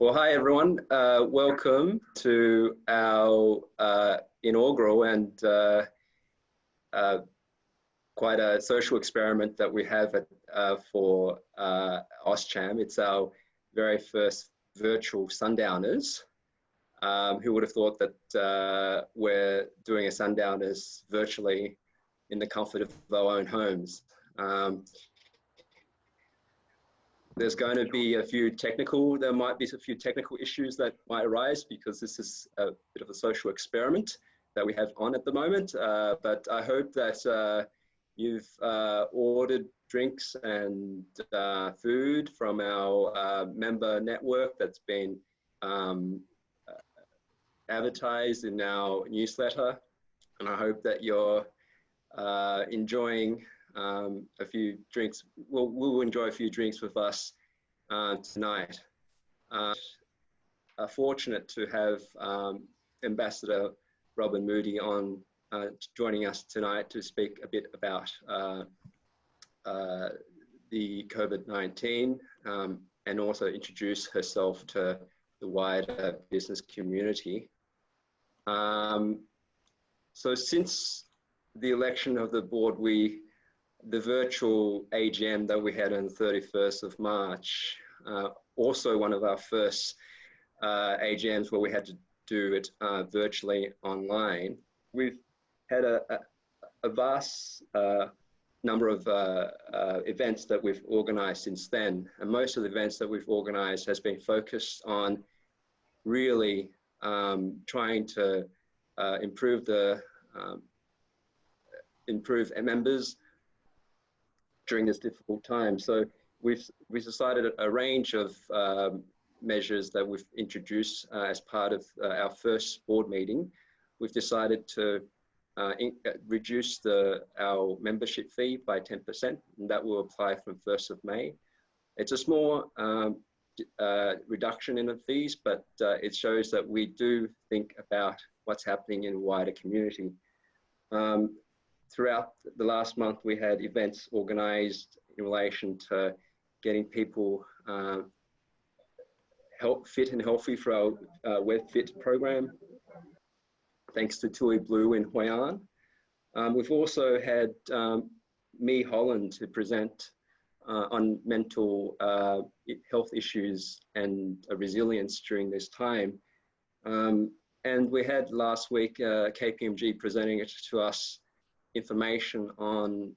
Well, hi everyone. Welcome to our inaugural and quite a social experiment that we have for AusCham. It's our very first virtual Sundowners. Who would have thought that we're doing a Sundowners virtually in the comfort of our own homes? There's going to be there might be a few technical issues that might arise because this is a bit of a social experiment that we have on at the moment. But I hope that you've ordered drinks and food from our member network that's been advertised in our newsletter. And I hope that you're enjoying a few drinks. We'll enjoy a few drinks with us tonight. Fortunate to have Ambassador Robin Moody on joining us tonight to speak a bit about the COVID-19 and also introduce herself to the wider business community. So since the election of the board, the virtual AGM that we had on the 31st of March, also one of our first AGMs where we had to do it virtually online. We've had a vast number of events that we've organized since then. And most of the events that we've organized has been focused on really trying to improve members during this difficult time. So we've decided a range of measures that we've introduced as part of our first board meeting. We've decided to reduce our membership fee by 10%, and that will apply from 1st of May. It's a small reduction in the fees, but it shows that we do think about what's happening in the wider community. Throughout the last month, we had events organized in relation to getting people fit and healthy for our WebFit program, thanks to Tui Blue in Hoi An. We've also had Mi Holland to present on mental health issues and resilience during this time. And we had last week KPMG presenting it to us information on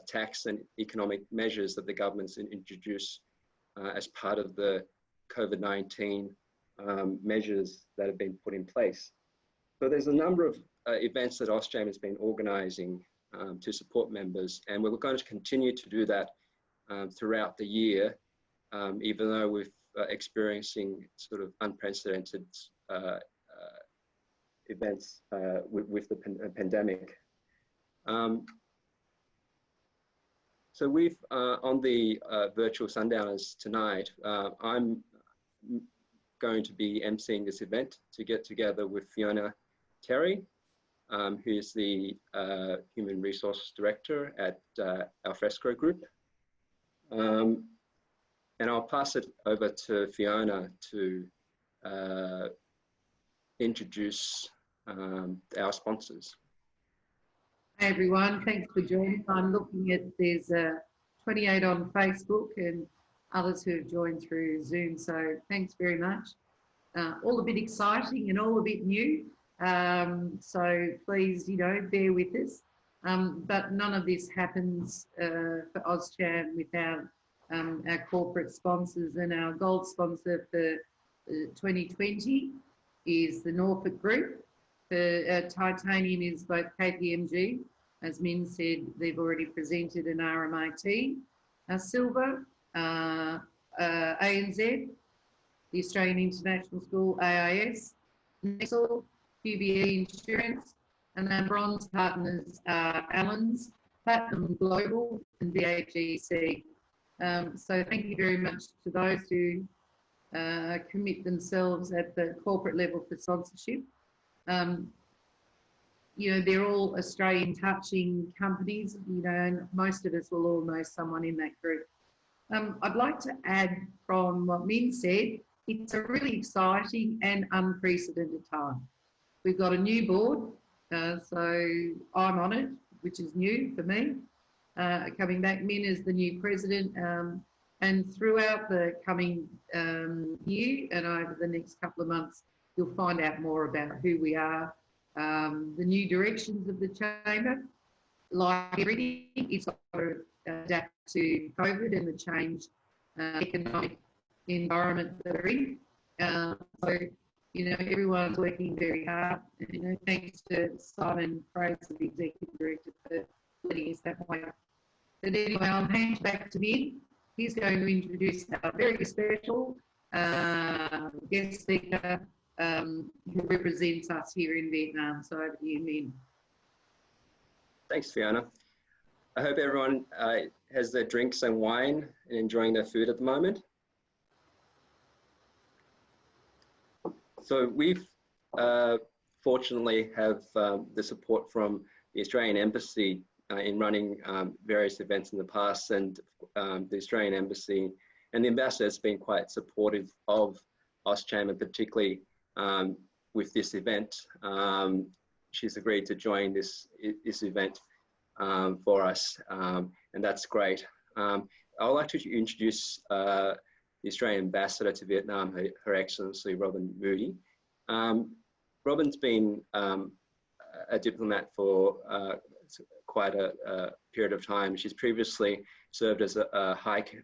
tax and economic measures that the government's introduced as part of the COVID-19 measures that have been put in place. So there's a number of events that AusCham has been organising to support members, and we're going to continue to do that throughout the year, even though we're experiencing sort of unprecedented events with the pandemic. So we've, on the virtual Sundowners tonight, I'm going to be emceeing this event to get together with Fiona Terry, who's the Human Resource Director at Alfresco Group. And I'll pass it over to Fiona to introduce our sponsors. Hey everyone, thanks for joining. I'm looking at, there's 28 on Facebook and others who have joined through Zoom, so thanks very much. All a bit exciting and all a bit new, so please, bear with us. But none of this happens for AusCham without our corporate sponsors, and our gold sponsor for 2020 is the Norfolk Group. For titanium is both KPMG, as Min said, they've already presented an RMIT. Silver, ANZ, the Australian International School, AIS, Nexel, QBE Insurance, and our bronze partners are Allens, Platinum Global, and BAGC. So thank you very much to those who commit themselves at the corporate level for sponsorship. They're all Australian touching companies, and most of us will all know someone in that group. I'd like to add from what Min said, it's a really exciting and unprecedented time. We've got a new board, so I'm on it, which is new for me. Coming back, Min is the new president, and throughout the coming year and over the next couple of months, you'll find out more about who we are, the new directions of the chamber. Like everything, it's got to adapt to COVID and the changed economic environment that we're in. So, you know, everyone's working very hard. You know, thanks to Simon Fraser, the Executive Director, for letting us that way. But anyway, I'll hand back to Min. He's going to introduce our very special guest speaker who represents us here in Vietnam. So over to you, Min. Thanks, Fiona. I hope everyone has their drinks and wine and enjoying their food at the moment. So we've fortunately have the support from the Australian Embassy in running various events in the past, and the Australian Embassy and the Ambassador has been quite supportive of AusCham, and particularly with this event. She's agreed to join this event for us, and that's great. I would like to introduce the Australian Ambassador to Vietnam, Her Excellency Robin Moody. Robin's been a diplomat for quite a period of time. She's previously served as a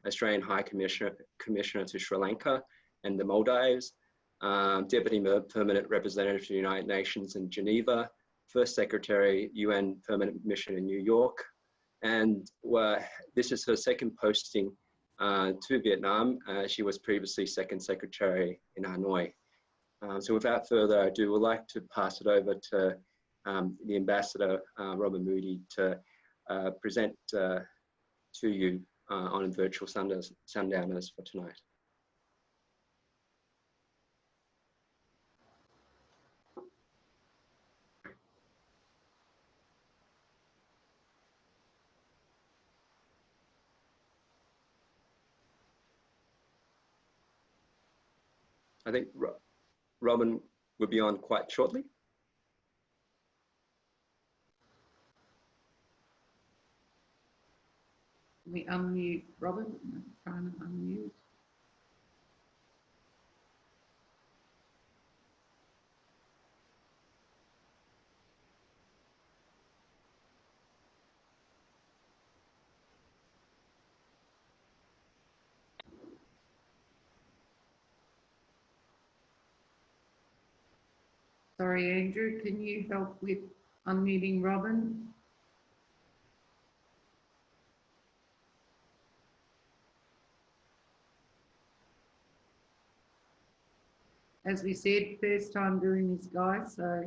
Australian High Commissioner to Sri Lanka and the Maldives, Deputy Permanent Representative to the United Nations in Geneva, First Secretary, UN Permanent Mission in New York, and this is her second posting to Vietnam. She was previously Second Secretary in Ha Noi. So without further ado, we'd like to pass it over to the Ambassador, Robin Moody, to present to you on Virtual Sundowners for tonight. I think Robin will be on quite shortly. Can we unmute Robin? I'm trying to unmute. Sorry, Andrew, can you help with unmuting Robin? As we said, first time doing this, guys, so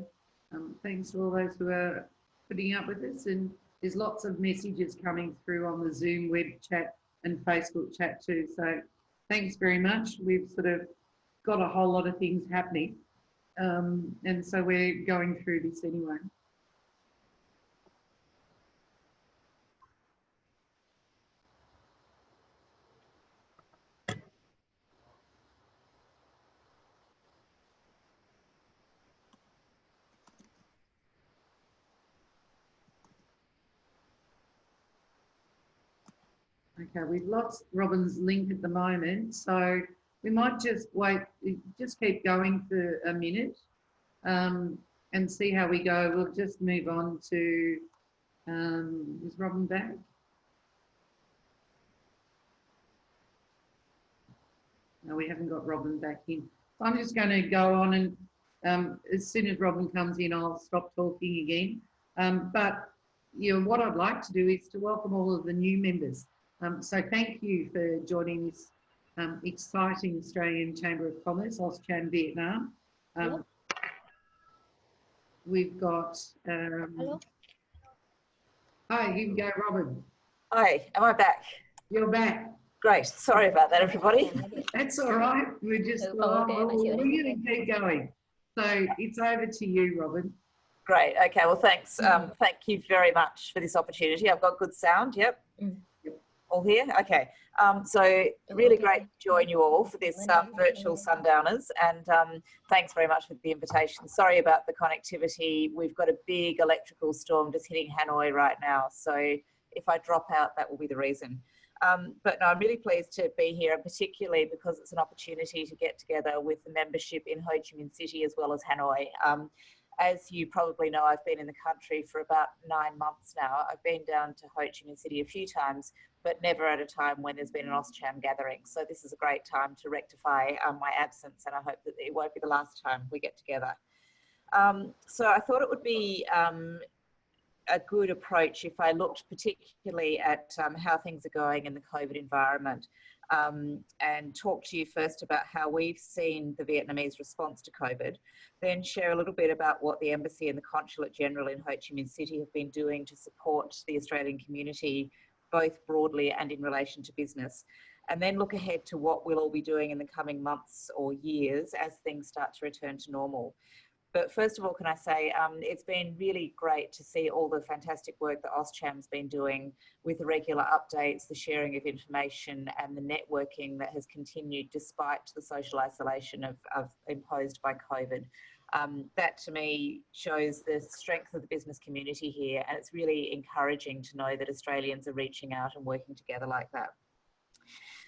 thanks to all those who are putting up with us, and there's lots of messages coming through on the Zoom web chat and Facebook chat too, so thanks very much. We've sort of got a whole lot of things happening. And so we're going through this anyway. Okay, we've lost Robin's link at the moment, so we might just wait, just keep going for a minute and see how we go. We'll just move on to, is Robin back? No, we haven't got Robin back in. So I'm just going to go on, and as soon as Robin comes in, I'll stop talking again. But you know, what I'd like to do is to welcome all of the new members. So thank you for joining this exciting Australian Chamber of Commerce, AusCham Vietnam. We've got... Hello. Hi, you can go, Robin. Hi, am I back? You're back. Great, sorry about that, everybody. That's all right. We're just, we're going to keep going. So it's over to you, Robin. Great, okay, well thanks. Thank you very much for this opportunity. I've got good sound, yep. All here? Okay. So really great to join you all for this virtual Sundowners, and thanks very much for the invitation. Sorry about the connectivity. We've got a big electrical storm just hitting Ha Noi right now, so if I drop out, that will be the reason. But no, I'm really pleased to be here, and particularly because it's an opportunity to get together with the membership in Ho Chi Minh City as well as Ha Noi. As you probably know, I've been in the country for about 9 months now. I've been down to Ho Chi Minh City a few times, but never at a time when there's been an AusCham gathering. So this is a great time to rectify my absence, and I hope that it won't be the last time we get together. So I thought it would be a good approach if I looked particularly at how things are going in the COVID environment, and talk to you first about how we've seen the Vietnamese response to COVID, then share a little bit about what the Embassy and the Consulate General in Ho Chi Minh City have been doing to support the Australian community, both broadly and in relation to business, and then look ahead to what we'll all be doing in the coming months or years as things start to return to normal. But first of all, can I say, it's been really great to see all the fantastic work that AusCham's been doing with the regular updates, the sharing of information, and the networking that has continued despite the social isolation imposed by COVID. That to me shows the strength of the business community here, and it's really encouraging to know that Australians are reaching out and working together like that.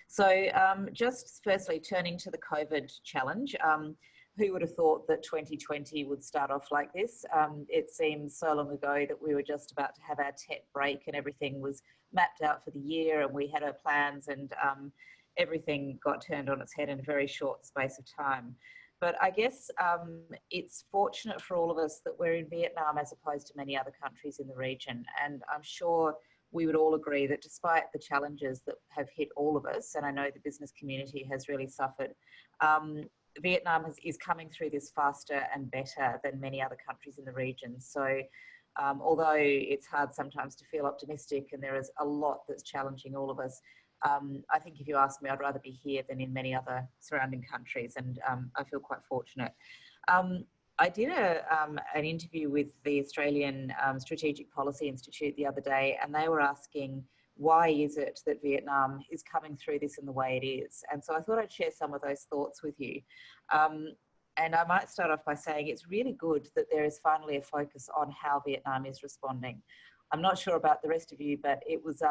So just firstly, turning to the COVID challenge, who would have thought that 2020 would start off like this? It seems so long ago that we were just about to have our TET break and everything was mapped out for the year, and we had our plans, and everything got turned on its head in a very short space of time. But I guess it's fortunate for all of us that we're in Vietnam as opposed to many other countries in the region. And I'm sure we would all agree that despite the challenges that have hit all of us, and I know the business community has really suffered, Vietnam is coming through this faster and better than many other countries in the region. So although it's hard sometimes to feel optimistic and there is a lot that's challenging all of us, I think if you ask me, I'd rather be here than in many other surrounding countries, and I feel quite fortunate. I did an interview with the Australian Strategic Policy Institute the other day, and they were asking, why is it that Vietnam is coming through this in the way it is? And so I thought I'd share some of those thoughts with you. And I might start off by saying it's really good that there is finally a focus on how Vietnam is responding. I'm not sure about the rest of you, but it was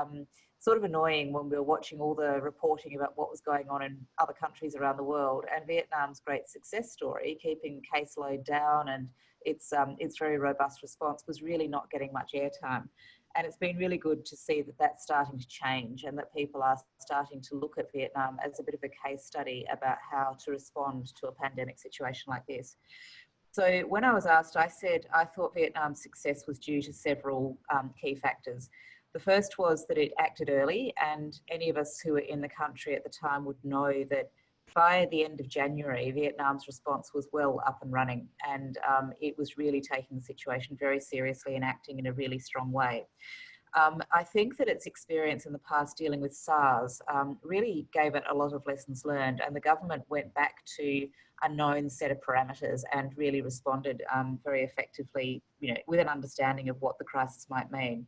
sort of annoying when we were watching all the reporting about what was going on in other countries around the world, and Vietnam's great success story, keeping caseload down and its very robust response, was really not getting much airtime. And it's been really good to see that that's starting to change, and that people are starting to look at Vietnam as a bit of a case study about how to respond to a pandemic situation like this. So when I was asked, I said I thought Vietnam's success was due to several key factors. The first was that it acted early, and any of us who were in the country at the time would know that by the end of January, Vietnam's response was well up and running, and it was really taking the situation very seriously and acting in a really strong way. I think that its experience in the past dealing with SARS really gave it a lot of lessons learned, and the government went back to a known set of parameters and really responded very effectively, with an understanding of what the crisis might mean.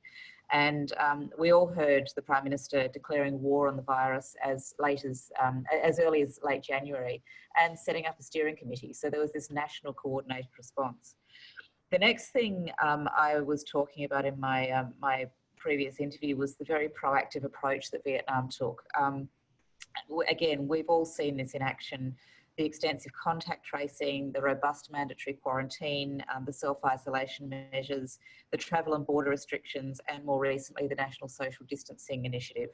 And we all heard the Prime Minister declaring war on the virus as early as late January, and setting up a steering committee. So there was this national coordinated response. The next thing I was talking about in my my previous interview was the very proactive approach that Vietnam took. Again, we've all seen this in action. The extensive contact tracing, the robust mandatory quarantine, the self-isolation measures, the travel and border restrictions, and more recently, the National Social Distancing Initiative.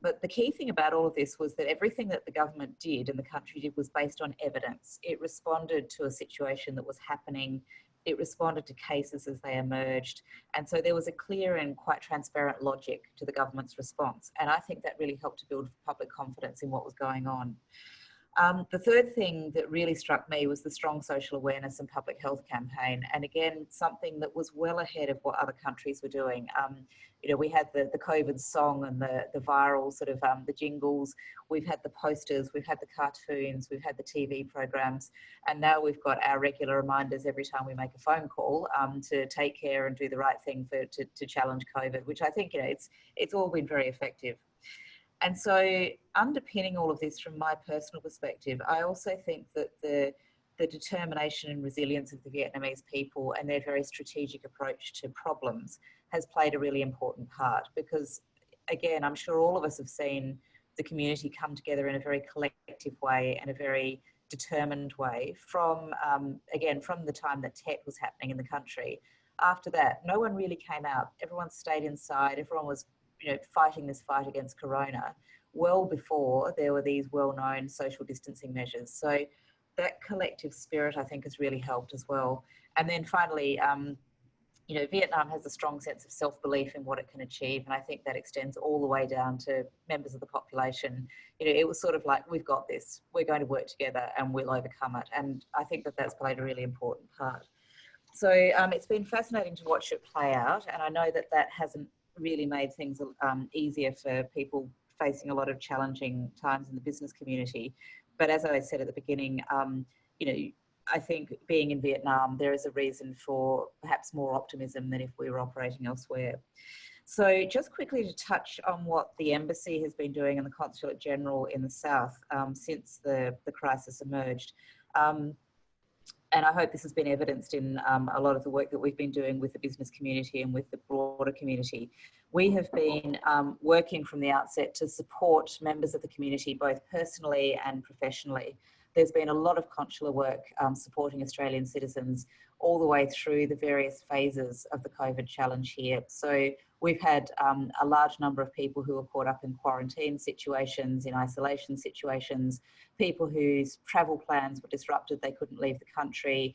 But the key thing about all of this was that everything that the government did and the country did was based on evidence. It responded to a situation that was happening. It responded to cases as they emerged. And so there was a clear and quite transparent logic to the government's response. And I think that really helped to build public confidence in what was going on. The third thing that really struck me was the strong social awareness and public health campaign. And again, something that was well ahead of what other countries were doing. You know, we had the COVID song and the viral sort of the jingles. We've had the posters, we've had the cartoons, we've had the TV programs, and now we've got our regular reminders every time we make a phone call to take care and do the right thing to challenge COVID, which I think, you know, it's all been very effective. And so underpinning all of this from my personal perspective, I also think that the determination and resilience of the Vietnamese people and their very strategic approach to problems has played a really important part, because again, I'm sure all of us have seen the community come together in a very collective way and a very determined way from, again, from the time that Tet was happening in the country. After that, no one really came out. Everyone stayed inside. Everyone was, you know, fighting this fight against Corona well before there were these well-known social distancing measures. So that collective spirit, I think, has really helped as well. And then finally, you know, Vietnam has a strong sense of self-belief in what it can achieve, and I think that extends all the way down to members of the population. You know, it was sort of like, we've got this, we're going to work together and we'll overcome it. And I think that that's played a really important part. So it's been fascinating to watch it play out, and I know that that hasn't really made things easier for people facing a lot of challenging times in the business community. But as I said at the beginning, you know, I think being in Vietnam, there is a reason for perhaps more optimism than if we were operating elsewhere. So just quickly to touch on what the embassy has been doing and the Consulate General in the South since the crisis emerged. And I hope this has been evidenced in a lot of the work that we've been doing with the business community and with the broader community. We have been working from the outset to support members of the community, both personally and professionally. There's been a lot of consular work supporting Australian citizens all the way through the various phases of the COVID challenge here. So we've had a large number of people who are caught up in quarantine situations, in isolation situations, people whose travel plans were disrupted, they couldn't leave the country,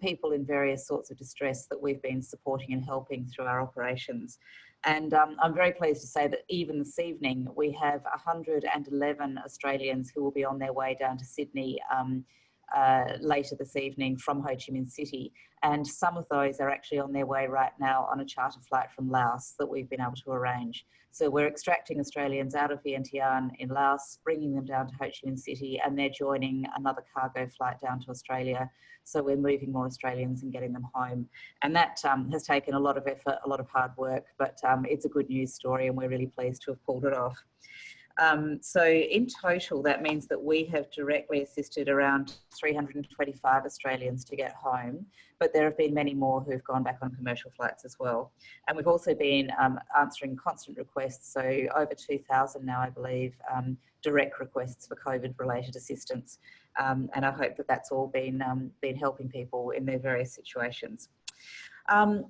people in various sorts of distress that we've been supporting and helping through our operations. And I'm very pleased to say that even this evening, we have 111 Australians who will be on their way down to Sydney later this evening from Ho Chi Minh City. And some of those are actually on their way right now on a charter flight from Laos that we've been able to arrange. So we're extracting Australians out of Vientiane in Laos, bringing them down to Ho Chi Minh City, and they're joining another cargo flight down to Australia. So we're moving more Australians and getting them home. And that has taken a lot of effort, a lot of hard work, but it's a good news story and we're really pleased to have pulled it off. So in total, that means that we have directly assisted around 325 Australians to get home, but there have been many more who've gone back on commercial flights as well. And we've also been answering constant requests, so over 2,000 now, I believe, direct requests for COVID-related assistance. And I hope that that's all been helping people in their various situations.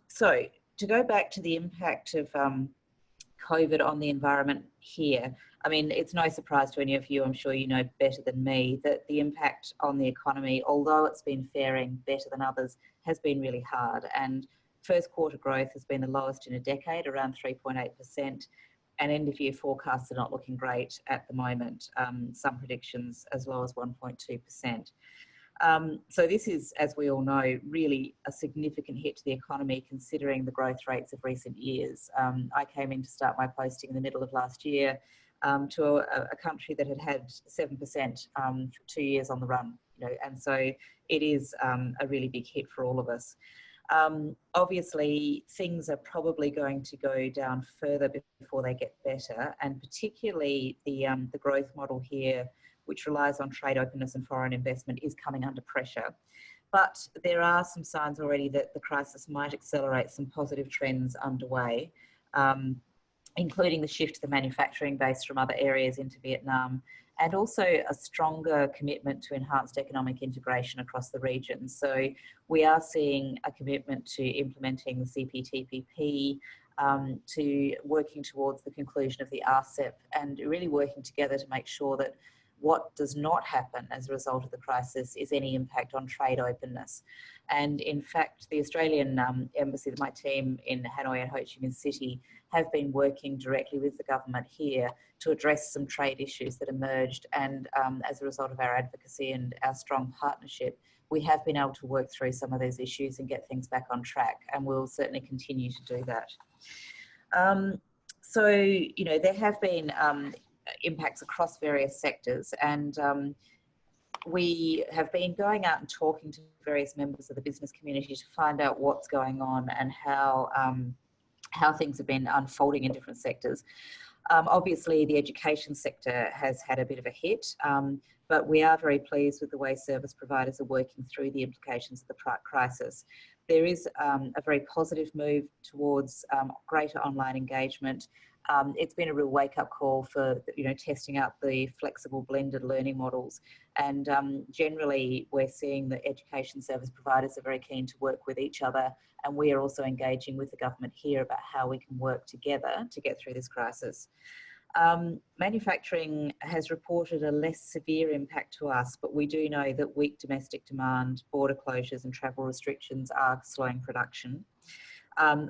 So to go back to the impact of COVID on the environment here, I mean, it's no surprise to any of you, I'm sure you know better than me, that the impact on the economy, although it's been faring better than others, has been really hard. And first quarter growth has been the lowest in a decade, around 3.8%, and end of year forecasts are not looking great at the moment. Some predictions as low as 1.2%. So this is, as we all know, really a significant hit to the economy considering the growth rates of recent years. I came in to start my posting in the middle of last year to a country that had had 7% for 2 years on the run, you know, and so it is a really big hit for all of us. Obviously, things are probably going to go down further before they get better, and particularly the growth model here, which relies on trade openness and foreign investment, is coming under pressure. But there are some signs already that the crisis might accelerate some positive trends underway, including the shift to the manufacturing base from other areas into Vietnam, and also a stronger commitment to enhanced economic integration across the region. So we are seeing a commitment to implementing the CPTPP, to working towards the conclusion of the RCEP, and really working together to make sure that what does not happen as a result of the crisis is any impact on trade openness. And in fact, the Australian Embassy, my team in Ha Noi and Ho Chi Minh City, have been working directly with the government here to address some trade issues that emerged. And as a result of our advocacy and our strong partnership, we have been able to work through some of those issues and get things back on track, and we'll certainly continue to do that. So, you know, there have been impacts across various sectors, and we have been going out and talking to various members of the business community to find out what's going on and how things have been unfolding in different sectors. Obviously, the education sector has had a bit of a hit, but we are very pleased with the way service providers are working through the implications of the crisis. There is a very positive move towards greater online engagement. It's been a real wake-up call for, you know, testing out the flexible blended learning models, and generally we're seeing that education service providers are very keen to work with each other, and we are also engaging with the government here about how we can work together to get through this crisis. Manufacturing has reported a less severe impact to us, but we do know that weak domestic demand, border closures and travel restrictions are slowing production.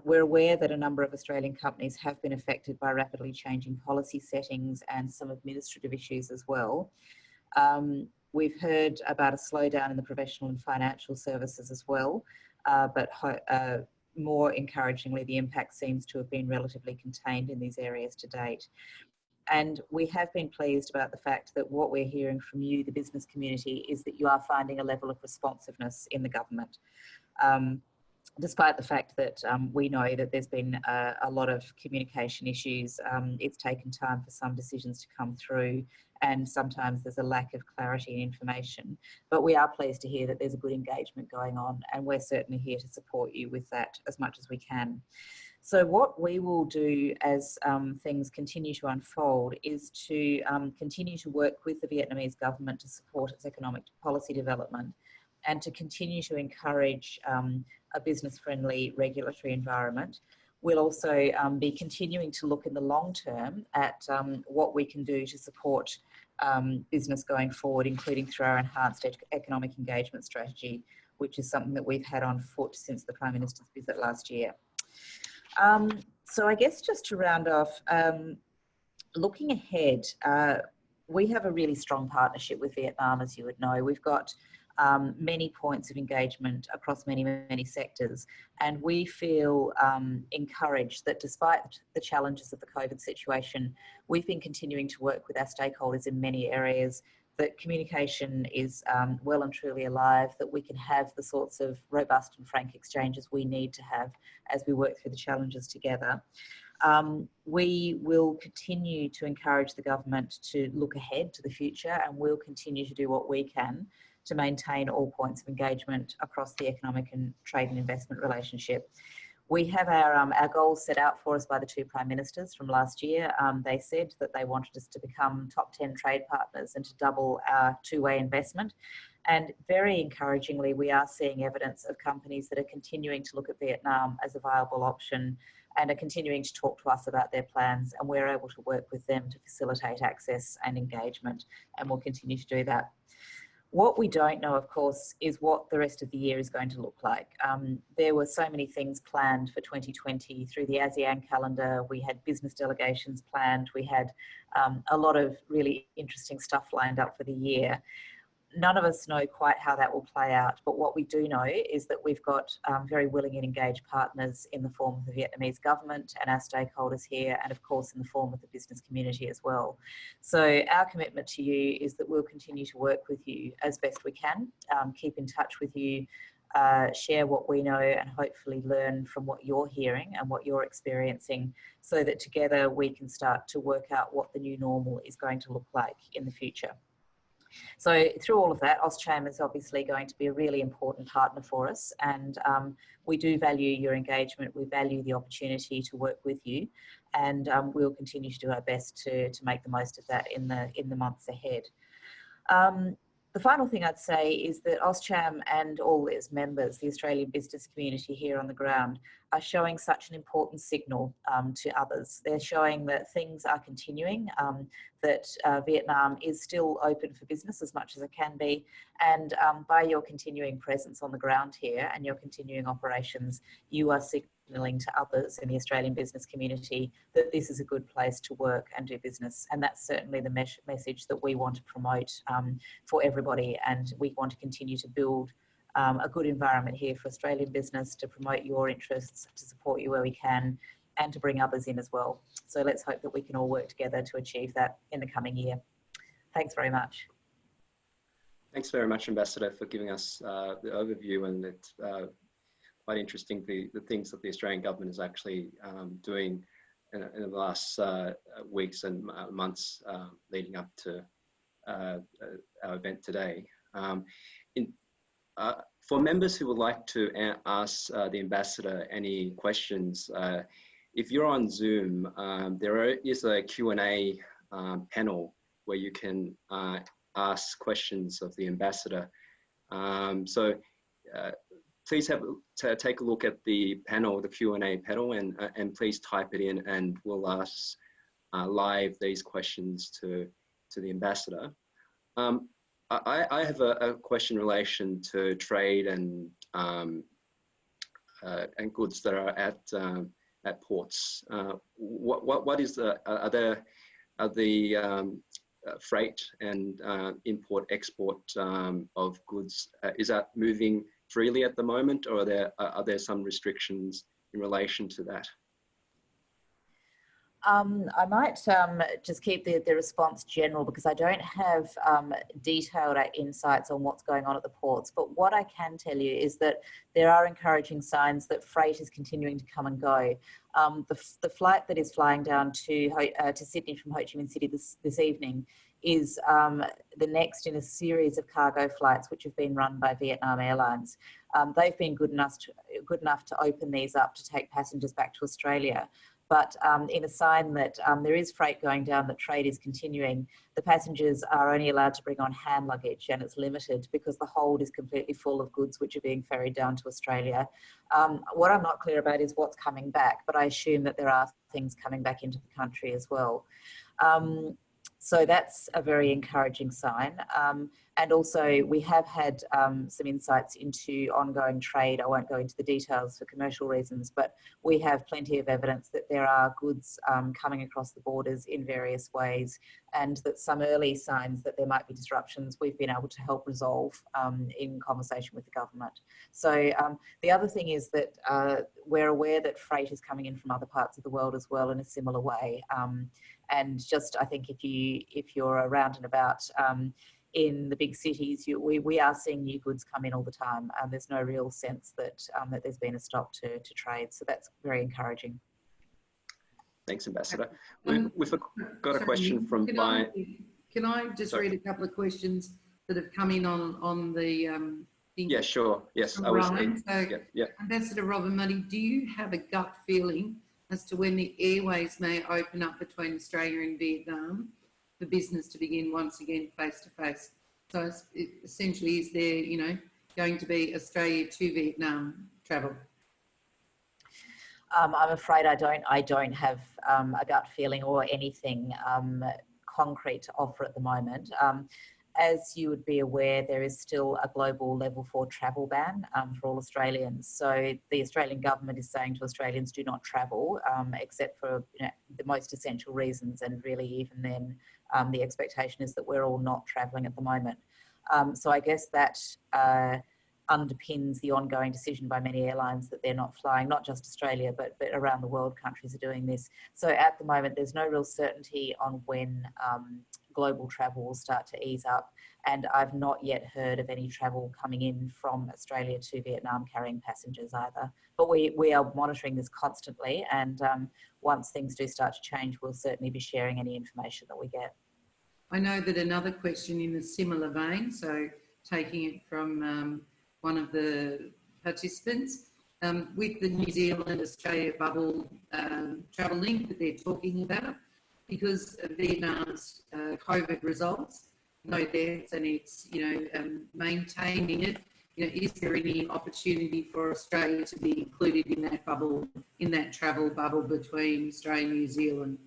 We're aware that a number of Australian companies have been affected by rapidly changing policy settings and some administrative issues as well. We've heard about a slowdown in the professional and financial services as well, but more encouragingly, the impact seems to have been relatively contained in these areas to date. And we have been pleased about the fact that what we're hearing from you, the business community, is that you are finding a level of responsiveness in the government. Despite the fact that we know that there's been a lot of communication issues, it's taken time for some decisions to come through, and sometimes there's a lack of clarity in information. But we are pleased to hear that there's a good engagement going on, and we're certainly here to support you with that as much as we can. So what we will do as things continue to unfold is to continue to work with the Vietnamese government to support its economic policy development, and to continue to encourage a business-friendly regulatory environment. We'll also be continuing to look in the long term at what we can do to support business going forward, including through our enhanced economic engagement strategy, which is something that we've had on foot since the Prime Minister's visit last year. So I guess just to round off, looking ahead, we have a really strong partnership with Vietnam, as you would know. We've got many points of engagement across many sectors, and we feel encouraged that despite the challenges of the COVID situation, we've been continuing to work with our stakeholders in many areas, that communication is well and truly alive, that we can have the sorts of robust and frank exchanges we need to have as we work through the challenges together. We will continue to encourage the government to look ahead to the future, and we'll continue to do what we can to maintain all points of engagement across the economic and trade and investment relationship. We have our goals set out for us by the two Prime Ministers from last year. They said that they wanted us to become top 10 trade partners and to double our two-way investment. And very encouragingly, we are seeing evidence of companies that are continuing to look at Vietnam as a viable option and are continuing to talk to us about their plans, and we're able to work with them to facilitate access and engagement, and we'll continue to do that. What we don't know, of course, is what the rest of the year is going to look like. There were so many things planned for 2020 through the ASEAN calendar. We had business delegations planned. We had a lot of really interesting stuff lined up for the year. None of us know quite how that will play out, but what we do know is that we've got very willing and engaged partners in the form of the Vietnamese government and our stakeholders here, and of course in the form of the business community as well. So our commitment to you is that we'll continue to work with you as best we can, keep in touch with you, share what we know, and hopefully learn from what you're hearing and what you're experiencing, so that together we can start to work out what the new normal is going to look like in the future. So through all of that, AusCham is obviously going to be a really important partner for us, and we do value your engagement. We value the opportunity to work with you, and we'll continue to do our best to make the most of that in the months ahead. The final thing I'd say is that AusCham and all its members, the Australian business community here on the ground, are showing such an important signal to others. They're showing that things are continuing, that Vietnam is still open for business as much as it can be, and by your continuing presence on the ground here and your continuing operations, you are signalling to others in the Australian business community that this is a good place to work and do business. And that's certainly the message that we want to promote for everybody, and we want to continue to build a good environment here for Australian business, to promote your interests, to support you where we can, and to bring others in as well. So let's hope that we can all work together to achieve that in the coming year. Thanks very much. Thanks very much, Ambassador, for giving us the overview, and it's quite interesting the things that the Australian government is actually doing in the last weeks and months leading up to our event today. For members who would like to ask the Ambassador any questions, if you're on Zoom, there is a Q&A panel where you can ask questions of the Ambassador. So please take a look at the panel, the Q&A panel, and please type it in, and we'll ask live these questions to the Ambassador. I have a question in relation to trade and goods that are at ports. What is are the freight and import-export of goods, is that moving freely at the moment, or are there some restrictions in relation to that? I might just keep the response general, because I don't have detailed insights on what's going on at the ports. But what I can tell you is that there are encouraging signs that freight is continuing to come and go. The flight that is flying down to Sydney from Ho Chi Minh City this evening is the next in a series of cargo flights which have been run by Vietnam Airlines. They've been good enough to open these up to take passengers back to Australia. But in a sign that there is freight going down, that trade is continuing, the passengers are only allowed to bring on hand luggage, and it's limited because the hold is completely full of goods which are being ferried down to Australia. What I'm not clear about is what's coming back, but I assume that there are things coming back into the country as well. So that's a very encouraging sign. And also we have had some insights into ongoing trade. I won't go into the details for commercial reasons, but we have plenty of evidence that there are goods coming across the borders in various ways, and that some early signs that there might be disruptions we've been able to help resolve in conversation with the government. So the other thing is that we're aware that freight is coming in from other parts of the world as well in a similar way. And just, I think if you're around and about in the big cities, we are seeing new goods come in all the time. There's no real sense that that there's been a stop to trade, so that's very encouraging. Thanks, Ambassador. We've got a question from Brian. Can I just read a couple of questions that have come in on the thing? Yeah, sure. Yes, I was. Yeah. Ambassador Robert Muddy, do you have a gut feeling as to when the airways may open up between Australia and Vietnam for business to begin once again face to face? So essentially, is there, going to be Australia to Vietnam travel? I'm afraid I don't have a gut feeling or anything concrete to offer at the moment. As you would be aware, there is still a global level 4 travel ban for all Australians. So the Australian government is saying to Australians, do not travel, except for the most essential reasons. And really, even then, the expectation is that we're all not travelling at the moment. So I guess that underpins the ongoing decision by many airlines that they're not flying, not just Australia, but around the world, countries are doing this. So at the moment, there's no real certainty on when global travel will start to ease up. And I've not yet heard of any travel coming in from Australia to Vietnam carrying passengers either. But we are monitoring this constantly. And once things do start to change, we'll certainly be sharing any information that we get. I know that another question in a similar vein, so taking it from one of the participants, with the New Zealand-Australia bubble travel link that they're talking about, because of Vietnam's COVID results, no deaths and it's, maintaining it, is there any opportunity for Australia to be included in that bubble, in that travel bubble between Australia and New Zealand?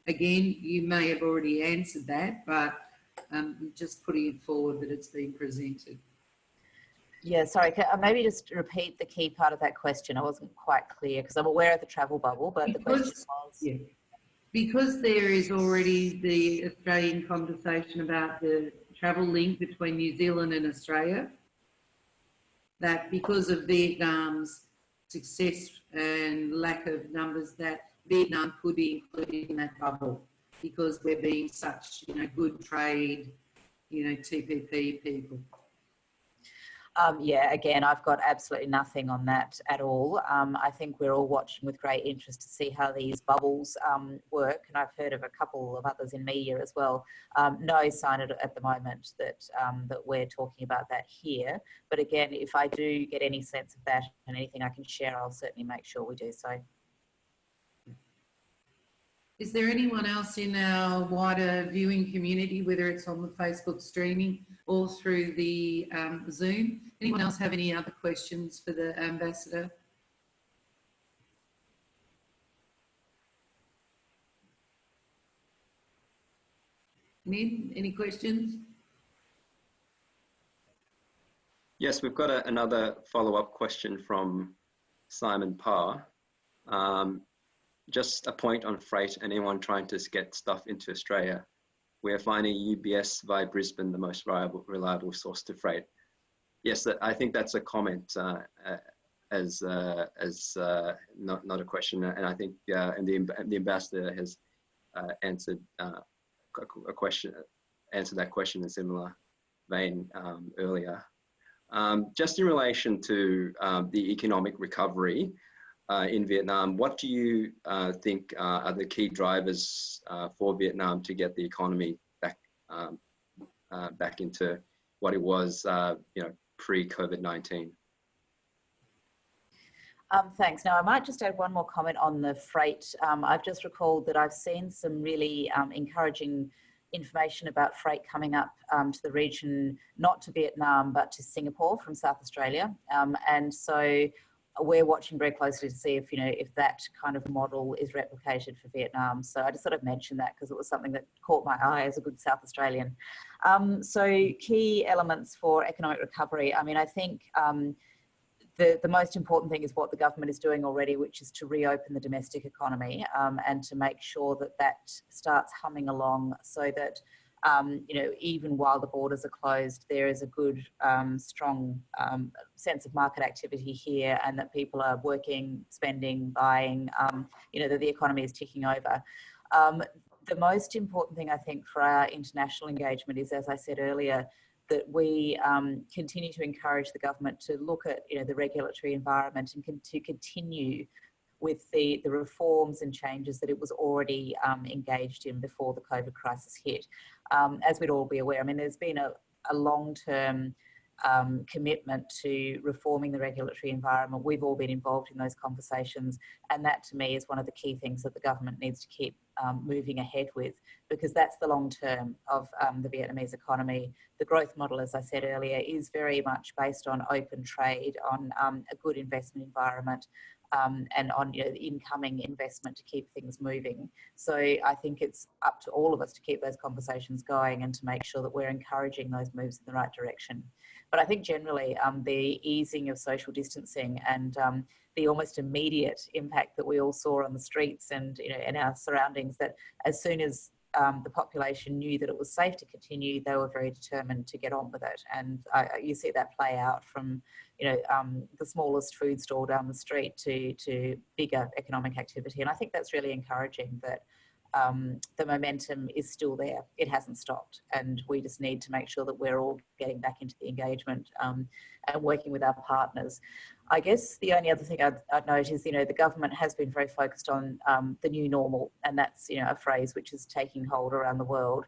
Again, you may have already answered that, but just putting it forward that it's been presented. Yeah, sorry, can I maybe just repeat the key part of that question? I wasn't quite clear because I'm aware of the travel bubble, but the question was... Yeah. Because there is already the Australian conversation about the travel link between New Zealand and Australia, that because of Vietnam's success and lack of numbers, that Vietnam could be included in that bubble because we're being such, good trade, TPP people. Yeah, again, I've got absolutely nothing on that at all. I think we're all watching with great interest to see how these bubbles work, and I've heard of a couple of others in media as well. No sign at the moment that that we're talking about that here. But again, if I do get any sense of that and anything I can share, I'll certainly make sure we do so. Is there anyone else in our wider viewing community, whether it's on the Facebook streaming or through the Zoom? Anyone else have any other questions for the Ambassador? Any questions? Yes, we've got another follow-up question from Simon Parr. Just a point on freight, anyone trying to get stuff into Australia. We're finding UBS via Brisbane the most reliable source to freight. Yes, I think that's a comment as not a question. And I think and the Ambassador has answered that question in a similar vein earlier. Just in relation to the economic recovery in Vietnam, what do you think are the key drivers for Vietnam to get the economy back into what it was, pre-COVID-19? Thanks. Now, I might just add one more comment on the freight. I've just recalled that I've seen some really encouraging information about freight coming up to the region, not to Vietnam, but to Singapore from South Australia. And so we're watching very closely to see if that kind of model is replicated for Vietnam. So I just sort of mentioned that because it was something that caught my eye as a good South Australian. So key elements for economic recovery. I mean, I think the most important thing is what the government is doing already, which is to reopen the domestic economy and to make sure that that starts humming along so that even while the borders are closed, there is a good, strong sense of market activity here, and that people are working, spending, buying, that the economy is ticking over. The most important thing, I think, for our international engagement is, as I said earlier, that we continue to encourage the government to look at, the regulatory environment and to continue with the reforms and changes that it was already engaged in before the COVID crisis hit. As we'd all be aware, I mean, there's been a long-term commitment to reforming the regulatory environment. We've all been involved in those conversations, and that to me is one of the key things that the government needs to keep moving ahead with, because that's the long term of the Vietnamese economy. The growth model, as I said earlier, is very much based on open trade, on a good investment environment, and on the incoming investment to keep things moving. So I think it's up to all of us to keep those conversations going and to make sure that we're encouraging those moves in the right direction. But I think generally the easing of social distancing and the almost immediate impact that we all saw on the streets and in our surroundings, that as soon as the population knew that it was safe to continue, they were very determined to get on with it. And you see that play out from the smallest food store down the street to bigger economic activity. And I think that's really encouraging that the momentum is still there. It hasn't stopped. And we just need to make sure that we're all getting back into the engagement and working with our partners. I guess the only other thing I'd note is, the government has been very focused on the new normal, and that's, a phrase which is taking hold around the world.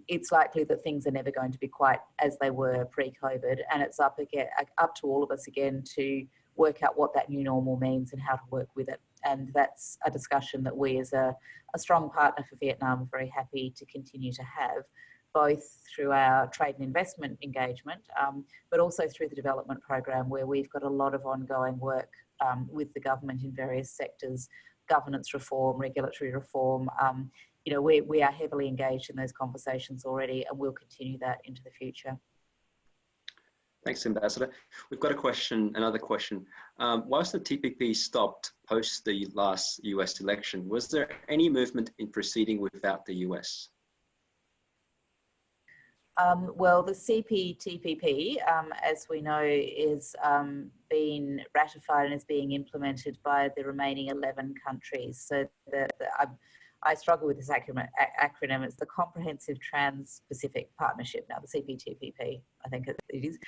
It's likely that things are never going to be quite as they were pre-COVID, and it's up to all of us again to work out what that new normal means and how to work with it. And that's a discussion that we as a strong partner for Vietnam are very happy to continue to have. both through our trade and investment engagement, but also through the development program, where we've got a lot of ongoing work with the government in various sectors, governance reform, regulatory reform. You know, we are heavily engaged in those conversations already, and we'll continue that into the future. Thanks, Ambassador. We've got a question, another question. Whilst the TPP stopped post the last US election, was there any movement in proceeding without the US? Well, the CPTPP, as we know, is being ratified and is being implemented by the remaining 11 countries. So I struggle with this acronym. It's the Comprehensive Trans-Pacific Partnership, now the CPTPP, I think it is.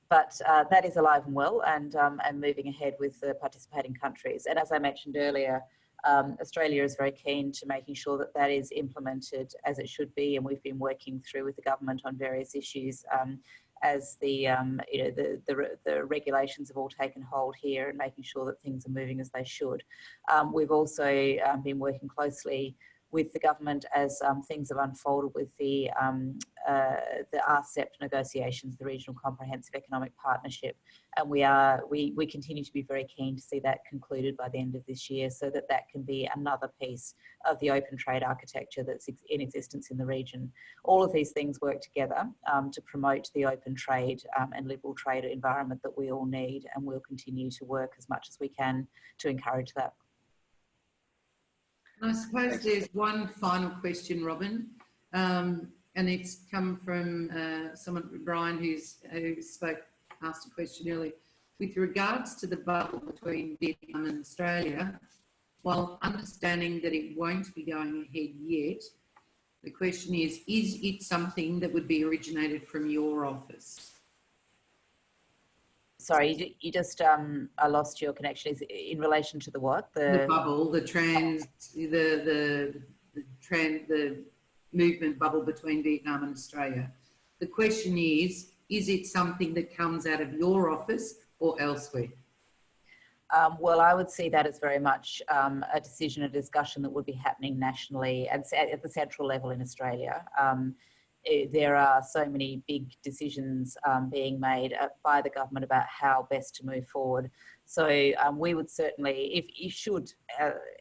But that is alive and well, and moving ahead with the participating countries. And as I mentioned earlier, Australia is very keen to making sure that that is implemented as it should be, and we've been working through with the government on various issues as the you know, the regulations have all taken hold here, and making sure that things are moving as they should. We've also been working closely with the government as things have unfolded with the RCEP negotiations, the Regional Comprehensive Economic Partnership, and we continue to be very keen to see that concluded by the end of this year, so that that can be another piece of the open trade architecture that's in existence in the region. All of these things work together to promote the open trade and liberal trade environment that we all need, and we'll continue to work as much as we can to encourage that. I suppose there's one final question, Robin, and it's come from someone, Brian, who asked a question earlier. With regards to the bubble between Vietnam and Australia, while understanding that it won't be going ahead yet, the question is it something that would be originated from your office? Sorry, you just, I lost your connection. Is it in relation to the what? The bubble, the movement bubble between Vietnam and Australia. The question is it something that comes out of your office or elsewhere? Well, I would see that as very much a decision, a discussion that would be happening nationally and at the central level in Australia. There are so many big decisions being made by the government about how best to move forward. So we would certainly, if should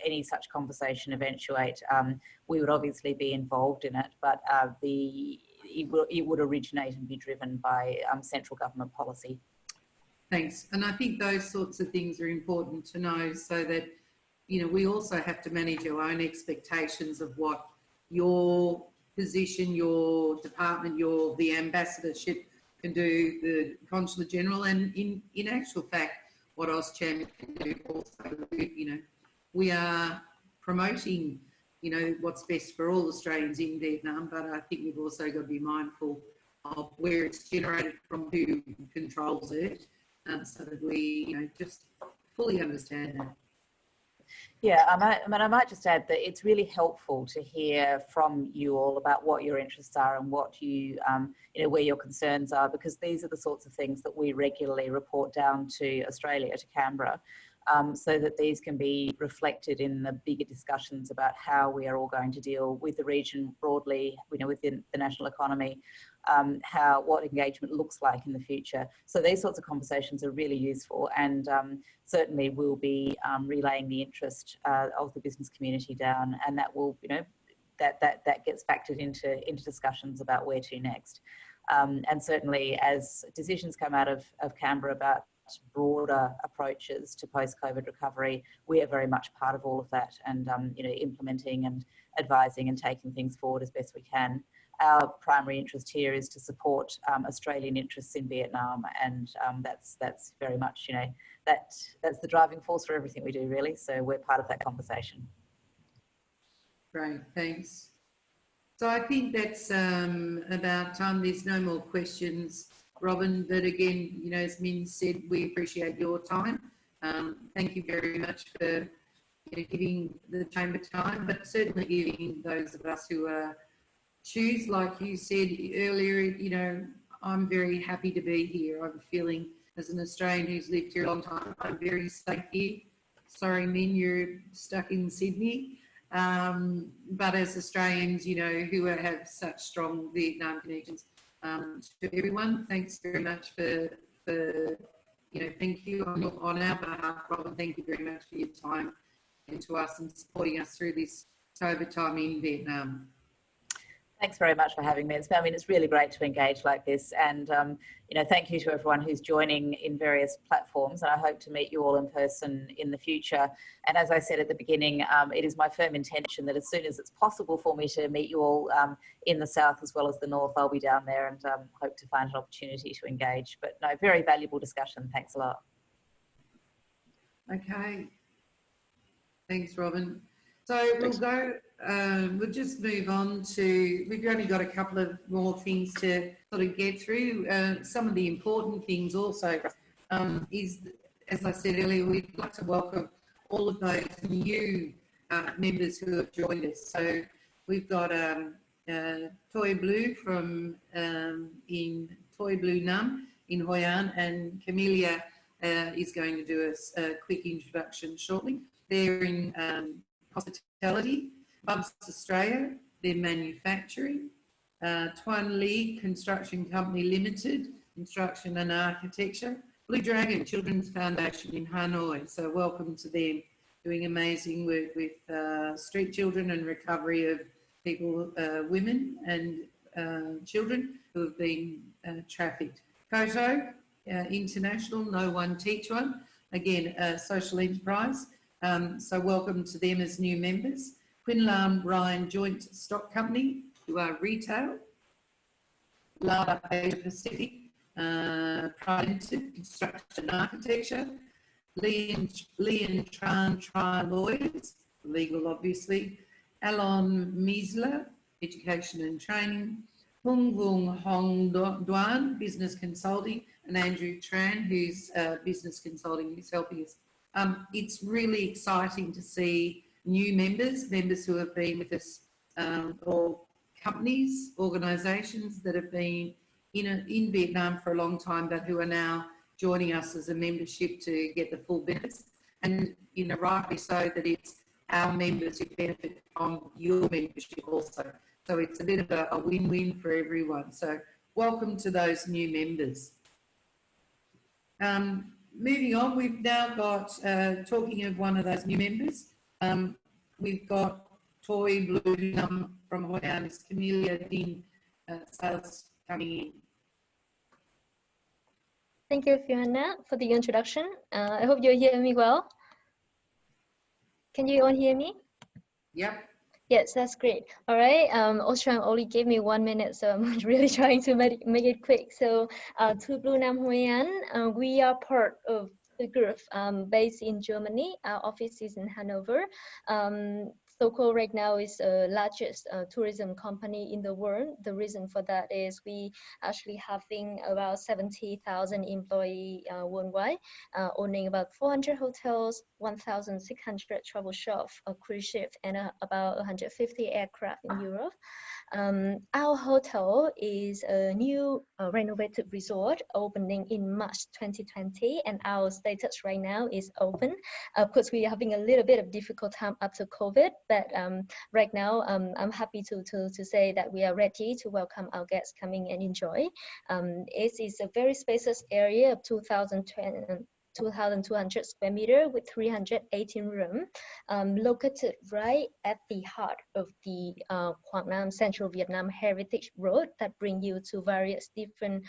any such conversation eventuate, we would obviously be involved in it, but it would originate and be driven by central government policy. Thanks. And I think those sorts of things are important to know, so that, you know, we also have to manage our own expectations of what your position, your department, the ambassadorship can do, the Consulate General, and in actual fact, what AusCham can do also. You know, we are promoting, you know, what's best for all Australians in Vietnam, but I think we've also got to be mindful of where it's generated from, who controls it, so that we, you know, just fully understand that. Yeah, I might just add that it's really helpful to hear from you all about what your interests are and what you know, where your concerns are, because these are the sorts of things that we regularly report down to Australia, to Canberra, so that these can be reflected in the bigger discussions about how we are all going to deal with the region broadly, you know, within the national economy, what engagement looks like in the future. So these sorts of conversations are really useful, and certainly we'll be relaying the interest of the business community down, and that will, you know, that gets factored into discussions about where to next. And certainly as decisions come out of Canberra about broader approaches to post-COVID recovery, we are very much part of all of that, and you know, implementing and advising and taking things forward as best we can. Our primary interest here is to support Australian interests in Vietnam, and that's very much, you know, that's the driving force for everything we do, really. So we're part of that conversation. Great, thanks. So I think that's about time. There's no more questions, Robin, but again, you know, as Min said, we appreciate your time. Thank you very much for, you know, giving the Chamber time, but certainly giving those of us who are choose, like you said earlier, you know, I'm very happy to be here. I'm feeling, as an Australian who's lived here a long time, I'm very safe here. Sorry, Min, you're stuck in Sydney. But as Australians, you know, who have such strong Vietnam connections, to everyone, thanks very much for you know, thank you on our behalf, Robin. Thank you very much for your time and to us and supporting us through this COVID time in Vietnam. Thanks very much for having me. It's really great to engage like this, and you know, thank you to everyone who's joining in various platforms, and I hope to meet you all in person in the future. And as I said at the beginning, it is my firm intention that as soon as it's possible for me to meet you all in the south as well as the north, I'll be down there and hope to find an opportunity to engage. But no, very valuable discussion. Thanks a lot. Okay. Thanks, Robin. So we'll go, we'll just move on to, we've only got a couple of more things to sort of get through. Some of the important things also is, as I said earlier, we'd like to welcome all of those new members who have joined us. So we've got Toi Blue from in Toi Blue Nam in Hoi An, and Camellia is going to do a quick introduction shortly. They're in hospitality, Bubs Australia, they're manufacturing, Tuan Lee Construction Company Limited, construction and architecture, Blue Dragon Children's Foundation in Ha Noi, so welcome to them, doing amazing work with street children and recovery of people, women and children who have been trafficked. Koto International, No One Teach One, again, a social enterprise. So welcome to them as new members. Quinn Lam Ryan Joint Stock Company, who are retail. Lava Asia Pacific, Pride Construction Architecture. Lee and Tran Lawyers, legal obviously. Alon Miesler, Education and Training. Hung Vung Hong Duan, Business Consulting. And Andrew Tran, who's Business Consulting, who's helping us. It's really exciting to see new members who have been with us, or companies, organisations that have been in Vietnam for a long time, but who are now joining us as a membership to get the full benefits. And, you know, rightly so, that it's our members who benefit from your membership also. So it's a bit of a win-win for everyone. So welcome to those new members. Moving on, we've now got, talking of one of those new members, we've got Toi Blue from Hoi An, Camellia Dean Sales coming in. Thank you, Fiona, for the introduction. I hope you hear me well. Can you all hear me? Yep. Yes, that's great. All right. AusCham only gave me 1 minute, so I'm really trying to make it quick. So, Toi Blue Nam Hoi An, we are part of the group based in Germany. Our office is in Hanover. So-called right now is the largest tourism company in the world. The reason for that is we actually having about 70,000 employees worldwide, owning about 400 hotels, 1,600 travel shops, a cruise ship, and about 150 aircraft in Europe. Our hotel is a new renovated resort opening in March 2020, and our status right now is open. Of course, we are having a little bit of difficult time after COVID, but right now I'm happy to say that we are ready to welcome our guests coming and enjoy. It is a very spacious area of 2,200 square meter with 318 rooms, located right at the heart of the Quang Nam Central Vietnam Heritage Road that bring you to various different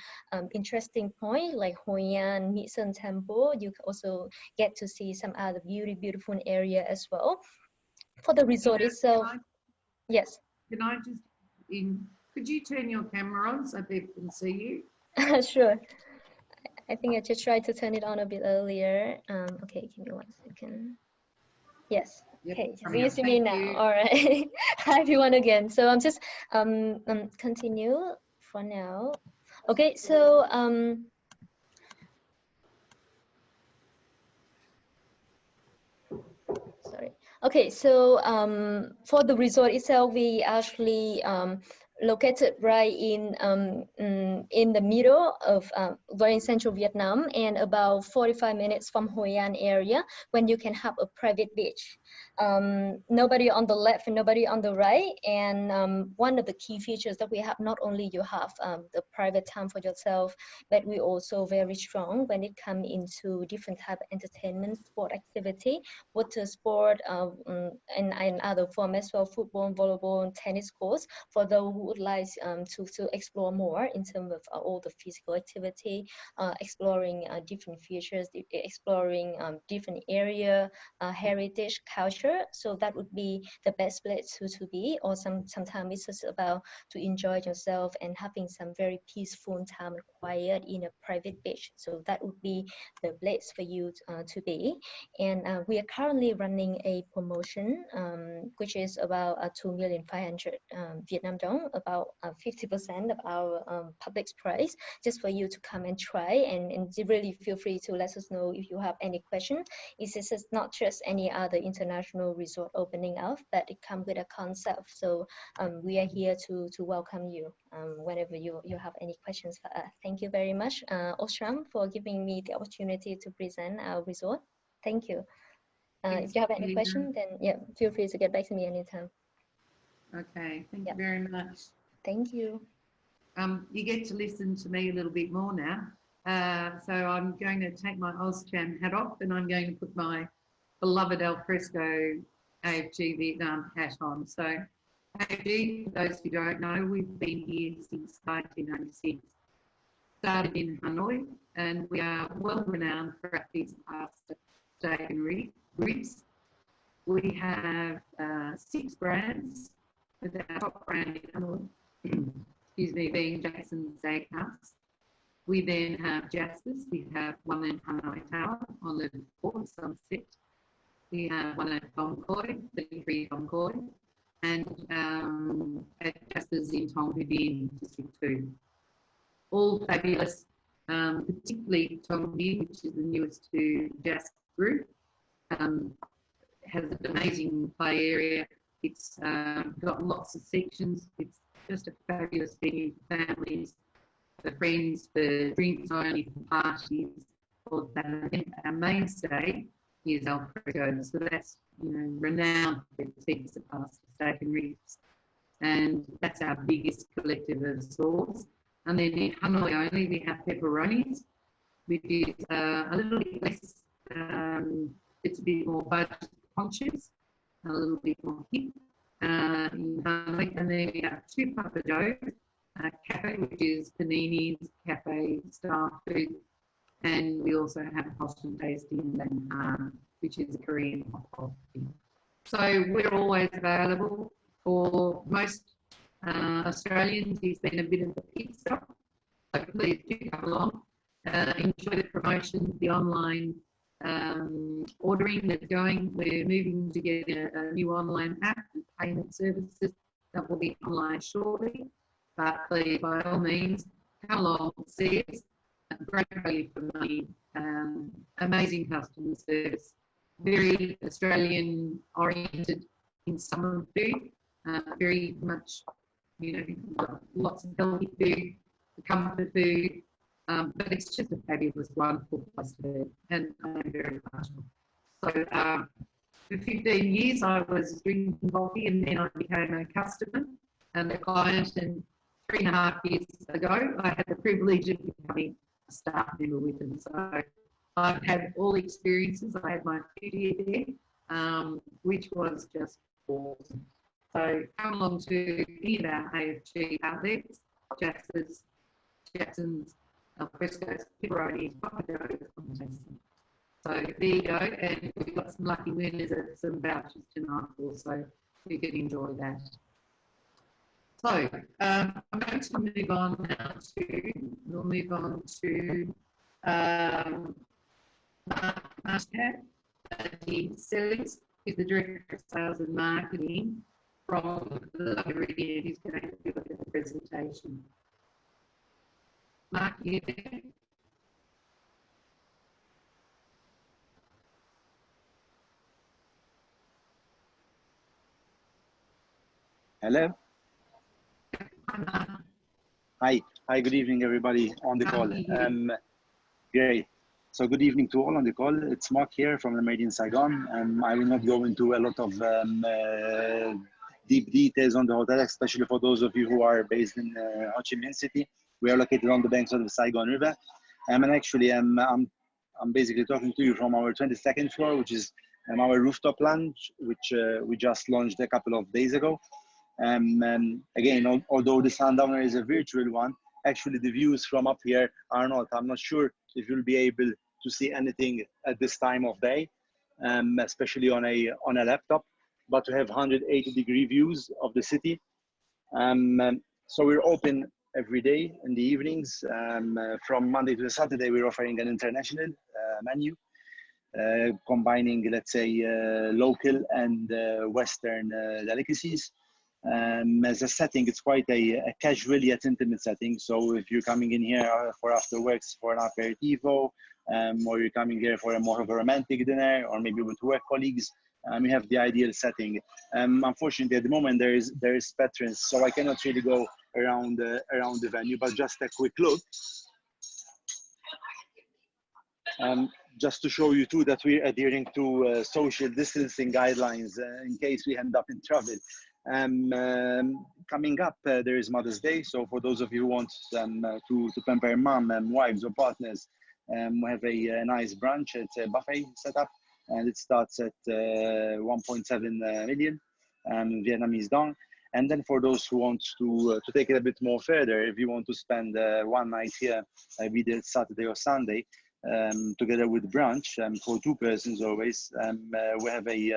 interesting points like Hoi An, Mỹ Sơn Temple. You can also get to see some other beautiful area as well. For the resort itself, yes. Can I just, could you turn your camera on so people can see you? Sure. I think I just tried to turn it on a bit earlier. Okay, give me 1 second. Yes. Yep. Okay, so you see me now. All right. Hi everyone again. So I'm just continue for now. Okay, so sorry. Okay, so for the resort itself, we actually located right in the middle of very central Vietnam, and about 45 minutes from Hoi An area, when you can have a private beach. nobody on the left and nobody on the right. And one of the key features that we have, not only you have the private time for yourself, but we also very strong when it comes into different type of entertainment, sport activity, water sport, and other forms as well, football, volleyball, and tennis courts, for those who would like to explore more in terms of all the physical activity, exploring different features, exploring different area, heritage, culture. So that would be the best place to be. Or sometimes it's just about to enjoy yourself and having some very peaceful time and quiet in a private beach. So that would be the place for you to be. And we are currently running a promotion, which is about 2,500,000 Vietnam dong, about 50% of our public price, just for you to come and try. And really feel free to let us know if you have any question. This is not just any other international resort opening up, but it comes with a concept. So we are here to welcome you whenever you have any questions for us. Thank you very much, AusCham, for giving me the opportunity to present our resort. Thank you. If you have any question, then yeah, feel free to get back to me anytime. Okay, thank you very much. Thank you. You get to listen to me a little bit more now. So I'm going to take my AusCham hat off, and I'm going to put my beloved alfresco AFG Vietnam hat on. So AFG, for those who don't know, we've been here since 1996. Started in Ha Noi, and we are well renowned for our pizza pasta, steak and ribs. We have 6 brands, with our top brand in Ha Noi, excuse me, being Jackson's Steakhouse. We then have Jasper's. We have one in Ha Noi Tower on the 4th Sunset. We have one at Dong Khoi, 33 Dong Khoi, and at Jasper's in Tong Hu Dien, District 2. All fabulous, particularly Tong Hu, which is the newest to Jasper's group, has an amazing play area. It's got lots of sections. It's just a fabulous venue for families, for friends, for drinks only, for parties, for that event. Our mainstay is alfresco, so that's, you know, renowned for its pizza pasta, steak and ribs, and that's our biggest collective of stores. And then in Ha Noi only, we have pepperonis, which is a little bit less, it's a bit more budget conscious, a little bit more hip in Ha Noi. And then we have 2 Papa Joe's cafe, which is paninis, cafe style food, and we also have AusCham Tasty and Da Nang, which is a Korean hot coffee. So we're always available for most Australians. It's been a bit of a pit stop, so please do come along. Enjoy the promotion, the online ordering that's going. We're moving to get a new online app and payment services that will be online shortly. But please, by all means, come along, see us. Great value for money, amazing customer service, very Australian oriented in some food, very much, you know, lots of healthy food, comfort food, but it's just a fabulous, wonderful place to be, and I'm very partial. So for 15 years I was drinking coffee, and then I became a customer and a client, and 3.5 years ago I had the privilege of becoming a staff member with them. So I've had all experiences. I had my 2 year there, which was just awesome. So come along to any of our AFG outlets, Jackson's, alfrescos, pepperonis, Papa Joe's, so there you go, and we've got some lucky winners at some vouchers tonight also. You can enjoy that. So I'm going to move on now to Mark the Sellers, who's the Director of Sales and Marketing from the Meridian, who's going to do the presentation. Mark, you there? Hello. Hi, good evening, everybody on the call. Great. So good evening to all on the call. It's Mark here from the Meridian Saigon. I will not go into a lot of deep details on the hotel, especially for those of you who are based in Ho Chi Minh City. We are located on the banks of the Saigon River. And actually, I'm basically talking to you from our 22nd floor, which is our rooftop lounge, which we just launched a couple of days ago. And again, although the Sundowner is a virtual one, actually the views from up here are not. I'm not sure if you'll be able to see anything at this time of day, especially on a laptop, but to have 180-degree views of the city. So we're open every day in the evenings. From Monday to Saturday, we're offering an international menu, combining, let's say, local and Western delicacies. As a setting, it's quite a casual yet intimate setting. So if you're coming in here for after works for an aperitivo, or you're coming here for more of a romantic dinner, or maybe with work colleagues, you have the ideal setting. Unfortunately, at the moment there is patrons, so I cannot really go around the venue. But just a quick look, just to show you too that we're adhering to social distancing guidelines in case we end up in trouble. Coming up, there is Mother's Day. So for those of you who want to pamper mom and wives or partners, we have a nice brunch. It's a buffet setup, and it starts at 1.7 million Vietnamese dong. And then for those who want to take it a bit more further, if you want to spend one night here, be it Saturday or Sunday, together with brunch, for two persons always, we have a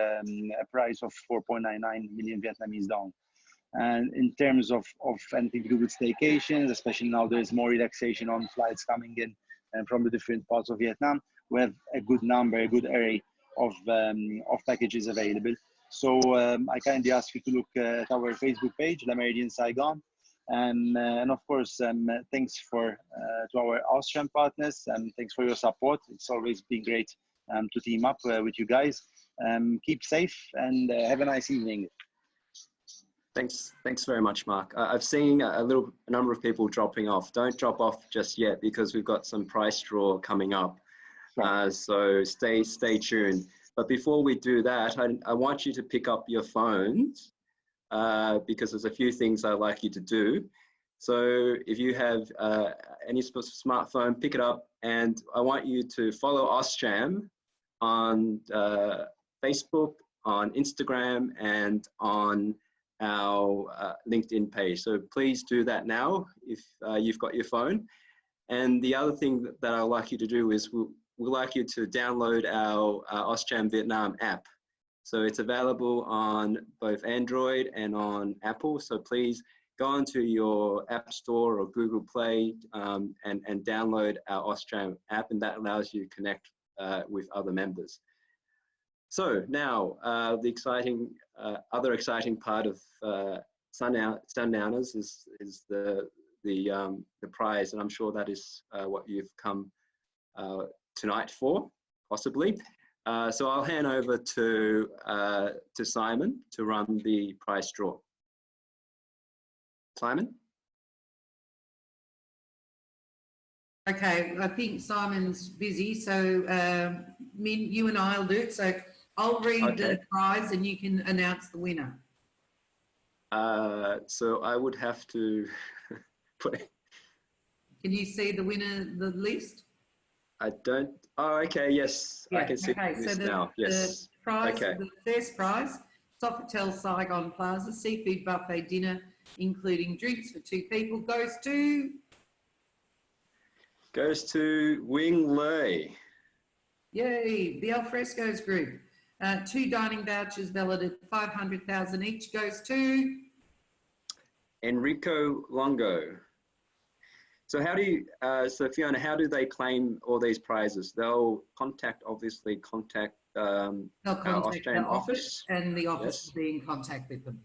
price of 4.99 million Vietnamese dong. And in terms of anything to do with staycations, especially now there's more relaxation on flights coming in and from the different parts of Vietnam, we have a good array of packages available. So I kindly ask you to look at our Facebook page, La Meridian Saigon. And of course, thanks to our AusCham partners, and thanks for your support. It's always been great to team up with you guys. Keep safe and have a nice evening. Thanks very much, Mark. I've seen a number of people dropping off. Don't drop off just yet, because we've got some prize draw coming up. So stay tuned. But before we do that, I want you to pick up your phones, because there's a few things I'd like you to do. So if you have any smartphone, pick it up, and I want you to follow AusCham on Facebook, on Instagram, and on our LinkedIn page. So please do that now if you've got your phone. And the other thing that I'd like you to do is we'd like you to download our AusCham Vietnam app. So it's available on both Android and on Apple. So please go onto your App Store or Google Play and download our AusCham app, and that allows you to connect with other members. So now the other exciting part of Sundowners is the prize, and I'm sure that is what you've come tonight for, possibly. So I'll hand over to Simon to run the prize draw. Simon? Okay, I think Simon's busy, so Min, you and I'll do it. So I'll read the prize and you can announce the winner. So I would have to put it. Can you see the winner, the list? I don't. Oh, okay. Yes, yeah, I can see this now. Yes. The prize, the first prize, Sofitel Saigon Plaza seafood buffet dinner, including drinks for 2 people, goes to Wing Lei. Yay! The Alfresco's Group. 2 dining vouchers valued at 500,000 each goes to Enrico Longo. So how do you, so Fiona, how do they claim all these prizes? They'll obviously contact they'll contact the office, and the office will be in contact with them.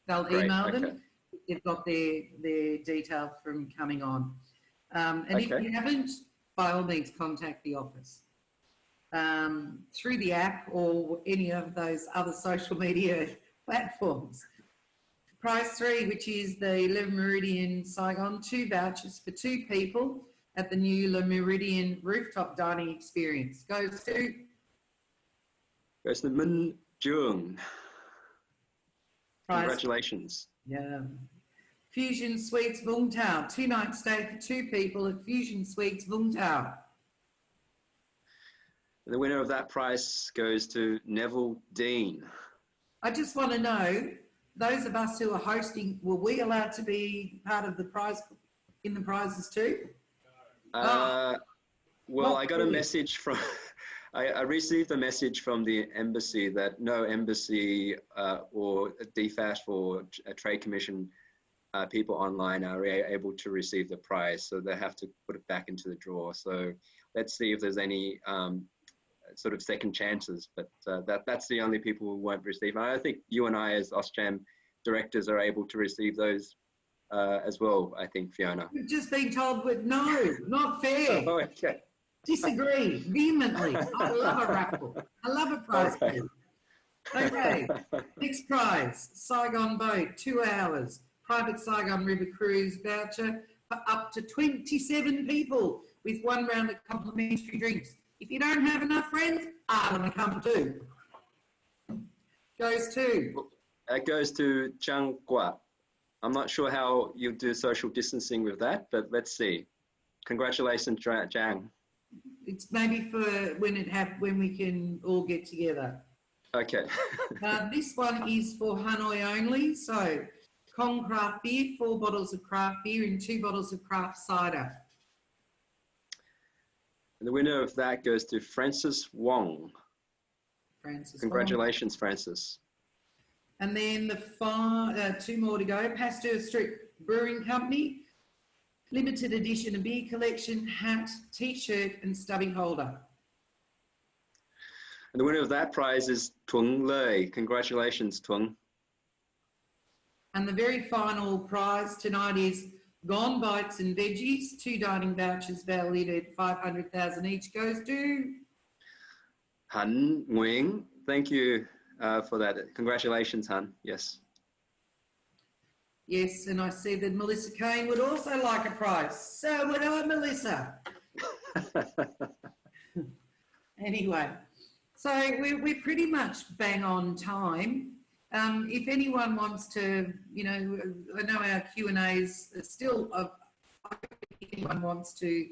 They'll email them. They've got their details from coming on. And if you haven't, by all means, contact the office through the app or any of those other social media platforms. Prize 3, which is the 11 Meridian Saigon, 2 vouchers for 2 people at the new Le Meridian rooftop dining experience? Goes to Min Jung. Prize. Congratulations. Yeah. Fusion Suites Vung Tau, 2-night stay for 2 people at Fusion Suites Vung Tau. The winner of that prize goes to Neville Dean. I just want to know, those of us who are hosting, were we allowed to be part of the prize, in the prizes too? Well, I got a message from, I received a message from the embassy that no embassy or DFAT or a trade commission people online are able to receive the prize, so they have to put it back into the draw. So let's see if there's any sort of second chances, but that's the only people who won't receive. I think you and I as AusCham directors are able to receive those as well, I think, Fiona. We've just been told, but no, not fair. Oh, okay. Disagree vehemently. I love a raffle. I love a prize. Okay. Okay, next prize, Saigon boat, 2 hours, private Saigon River cruise voucher for up to 27 people with 1 round of complimentary drinks. If you don't have enough friends, I want to come too. Goes to? That goes to Zhang Gua. I'm not sure how you do social distancing with that, but let's see. Congratulations, Zhang. It's maybe for when we can all get together. Okay. This one is for Ha Noi only. So, Kong craft beer, 4 bottles of craft beer and 2 bottles of craft cider. And the winner of that goes to Francis Wong. Congratulations, Francis. And then the 2 more to go. Pasteur Street Brewing Company, limited edition, a beer collection, hat, T-shirt and stubby holder. And the winner of that prize is Tung Lei. Congratulations, Tung. And the very final prize tonight is Gone Bites and Veggies, 2 dining vouchers valued at 500,000 each, goes to Han Nguyen. Thank you for that. Congratulations, Han. Yes. Yes, and I see that Melissa Kane would also like a prize. So would I, Melissa. Anyway, so we're pretty much bang on time. If anyone wants to, you know, I know our Q&As are still, if anyone wants to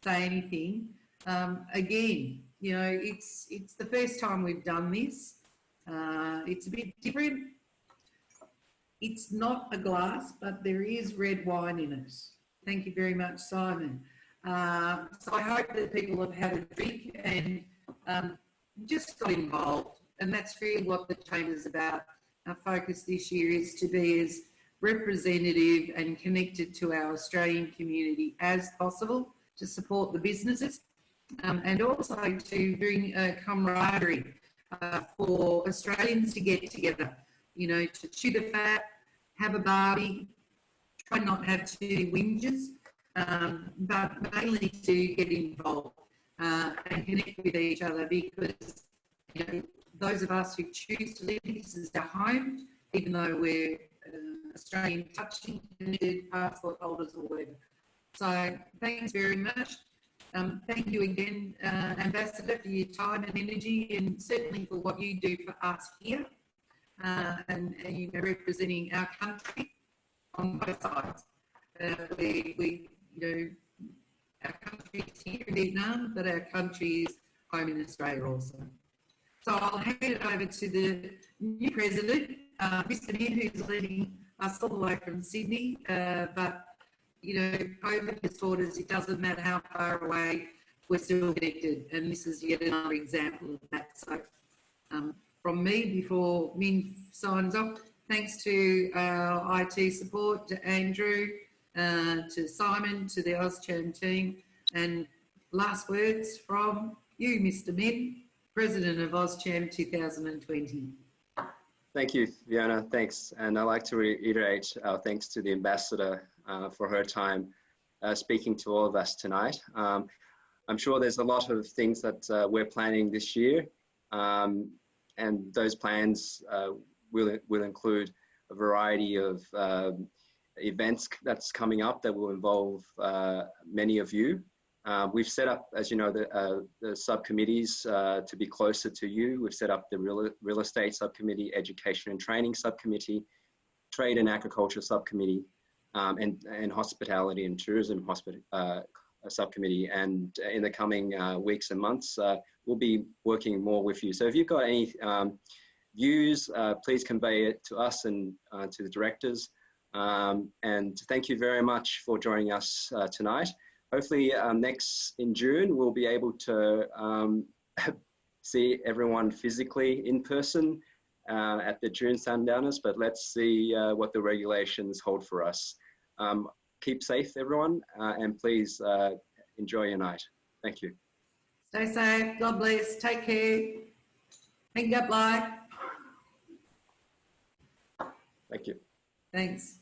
say anything, again, you know, it's the first time we've done this. It's a bit different. It's not a glass, but there is red wine in it. Thank you very much, Simon. So I hope that people have had a drink and just got involved. And that's really what the Chamber's about. Our focus this year is to be as representative and connected to our Australian community as possible, to support the businesses and also to bring camaraderie for Australians to get together, you know, to chew the fat, have a barbie, try not have too many whinges, but mainly to get involved and connect with each other, because, you know, those of us who choose to live, this is our home, even though we're Australian touching, committed passport holders or whatever. So thanks very much. Thank you again, Ambassador, for your time and energy, and certainly for what you do for us here, and you know, representing our country on both sides. We, you know, our country is here in Vietnam, but our country is home in Australia also. So I'll hand it over to the new president, Mr. Min, who's leading us all the way from Sydney. But, you know, COVID has taught us it doesn't matter how far away, we're still connected. And this is yet another example of that. So from me, before Min signs off, thanks to our IT support, to Andrew, to Simon, to the AusCham team. And last words from you, Mr. Min, President of AusCham 2020. Thank you, Fiona. Thanks. And I'd like to reiterate our thanks to the Ambassador for her time speaking to all of us tonight. I'm sure there's a lot of things that we're planning this year, and those plans will include a variety of events that's coming up that will involve many of you. We've set up, as you know, the subcommittees to be closer to you. We've set up the real estate subcommittee, education and training subcommittee, trade and agriculture subcommittee, and hospitality and tourism subcommittee. And in the coming weeks and months, we'll be working more with you. So if you've got any views, please convey it to us and to the directors. And thank you very much for joining us tonight. Hopefully next in June, we'll be able to see everyone physically in person at the June Sundowners, but let's see what the regulations hold for us. Keep safe, everyone, and please enjoy your night. Thank you. Stay safe. God bless. Take care. Hang up, bye. Thank you. Thanks.